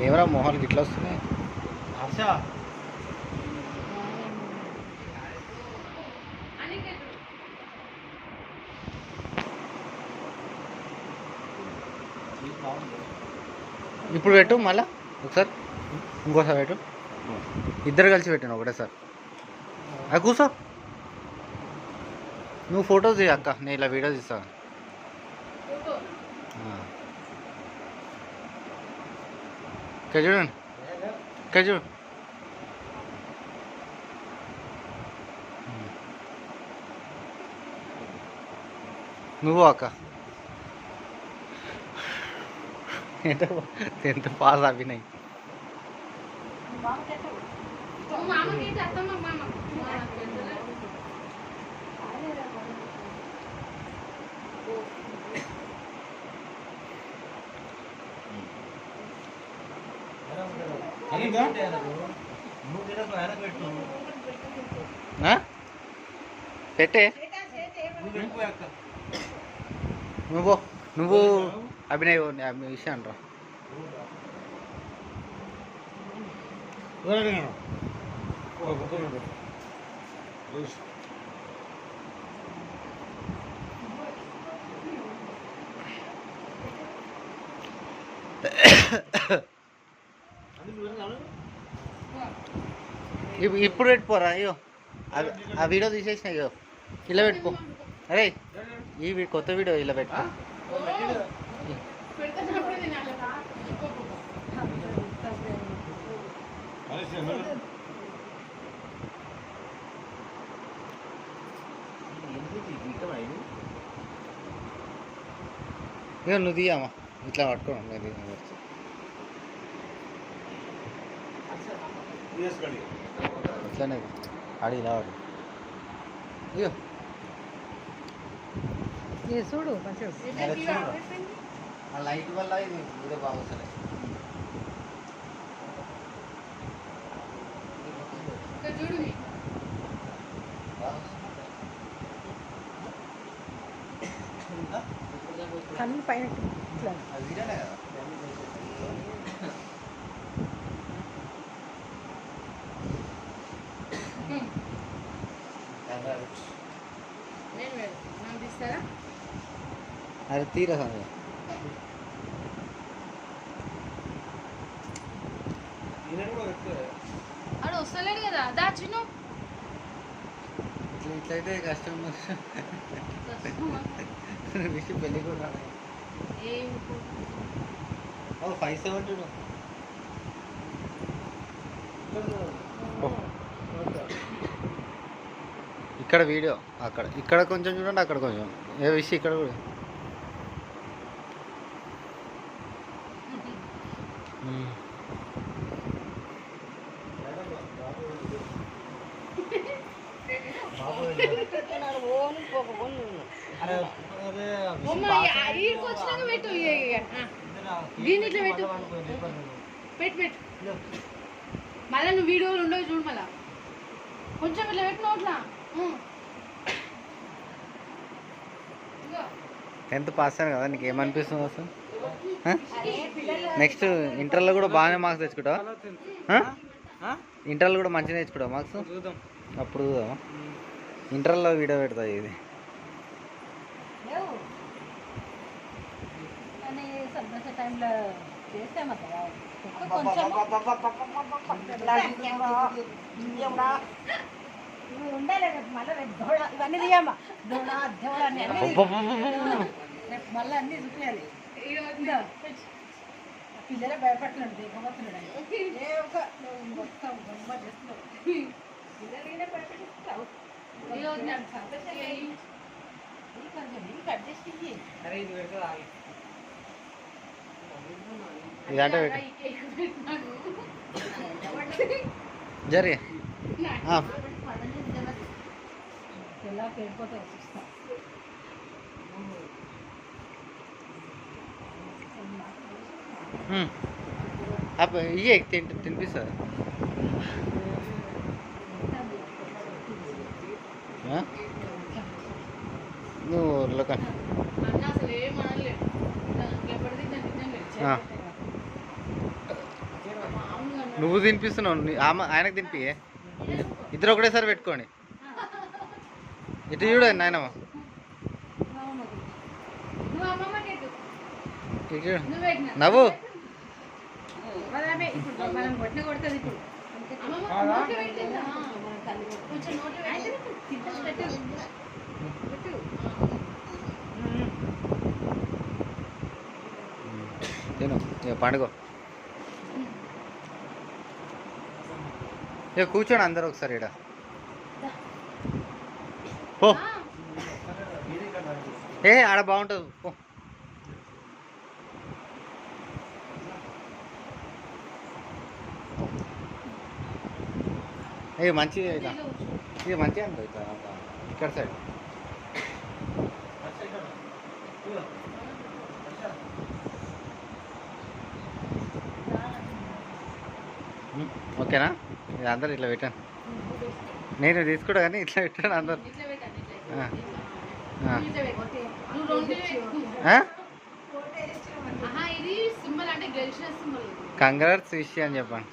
ఏమరా మొహాలు గిట్లా వస్తున్నాయి? హర్ష ఇప్పుడు పెట్టు మళ్ళా ఒకసారి, ఇంకోసారి పెట్టు. ఇద్దరు కలిసి పెట్టాను ఒకటేసారి. కూర్చో, నువ్వు ఫొటోస్ తీయ అక్క, నేను ఇలా వీడియో తీస్తాను. ఇక్కడ చూడండి, ఇక్కడ చూడు. నువ్వు అక్క ఎంత పాస్ అభినయ్. పెట్టే నువ్వు అభినయ్ విషయం రా. ఇప్పుడు పెట్టుకోరా. అయ్యో ఆ వీడియో తీసేసిన. అయ్యో ఇలా పెట్టుకో. అరే ఈ కొత్త వీడియో ఇలా పెట్టుకో. ఇక నువ్వు తీయమ్మా, ఇట్లా పట్టుకోండి. నేను ఇట్లానే ఆడి ఇలా వాడు. ఇగో చూడు మంచిగా ఆ లైట్ వల్ల ఇది వీడియో బాగా వస్తుంది. కన్ను పైన వీడియోనే కదా. అరే తీరా సమయం అడు వస్తలేడు కదా. దాచిను ఇట్లయితే కష్టం. విషయం పెళ్ళి కూడా 572. ఇక్కడ వీడియో అక్కడ ఇక్కడ కొంచెం చూడండి, అక్కడ కొంచెం ఏ విషయం ఇక్కడ కూడా. మళ్ళా నువ్వు వీడియోలు ఉండవు చూడు. మళ్ళా కొంచెం ఇట్లా పెట్టిన అట్లా 10th పాస్ అయ్యాను కదా, నీకు ఏమనిపిస్తుంది అసలు? నెక్స్ట్ ఇంటర్లో కూడా బాగానే మార్క్స్ తెచ్చుకుంటావా? ఇంటర్లో కూడా మంచిగా తెచ్చుకుంటావా మార్క్స్? అప్పుడు చూద్దామా, ఇంటర్లో వీడియో పెడతా. ఇది టైంలో చేస్తే ఉండాలి. మళ్ళీ ఇవన్నీ తీయమ్మా, మళ్ళీ అన్నీ చూపించాలి. పిల్లలే భయపడుతున్నాడు, దిగబోతున్నాడు. ఏ ఒక మొత్తం బొమ్మ చేస్తున్నావు, పిల్లలైనా భయపడిస్తావు. ఇదంటే జరి ఎలా పేరుపోతే చూస్తా. ఇవే తినిపిస్తుంది. నువ్వు ఊర్లో నువ్వు తినిపిస్తున్నావు ఆయనకు తినిపి ఇద్దరు ఒకటేసారి పెట్టుకోండి. ఇటు చూడండి నాయనమ్మ, నువ్వు అమ్మమ్మకి ఎట్టు. ఇటు చూడు. నువ్వు పెట్టినా. నవ్వు. ఇప్పుడు మనం కొట్టిన కొడుతుంది ఇప్పుడు అమ్మమ్మ నోట్లో పెట్టిందా? కొంచెం నోట్లో పెట్టు. పెట్టు తిను ఇక పండుగ. ఇక కూర్చోండి అందరు ఒకసారి ఇక్కడ. పో ఆడ బాగుంటుంది పో. ఇక మంచిగా ఇక మంచిగా అండి ఇక్కడ సైడ్. ఓకేనా? ఇది అందరు ఇట్లా పెట్టాను, నేను తీసుకుంటా కానీ ఇట్లా పెట్టాను అందరు. ఇట్లా పెట్టాను, ఇట్లా. ఆ. ఇట్లా పెట్టు. నువ్వు రెండు పెట్టు. ఆ? ఆహా, ఇది సింబల్ అంటే గెలిచిన సింబల్. కంగ్రాట్స్ విష్ అని చెప్పండి.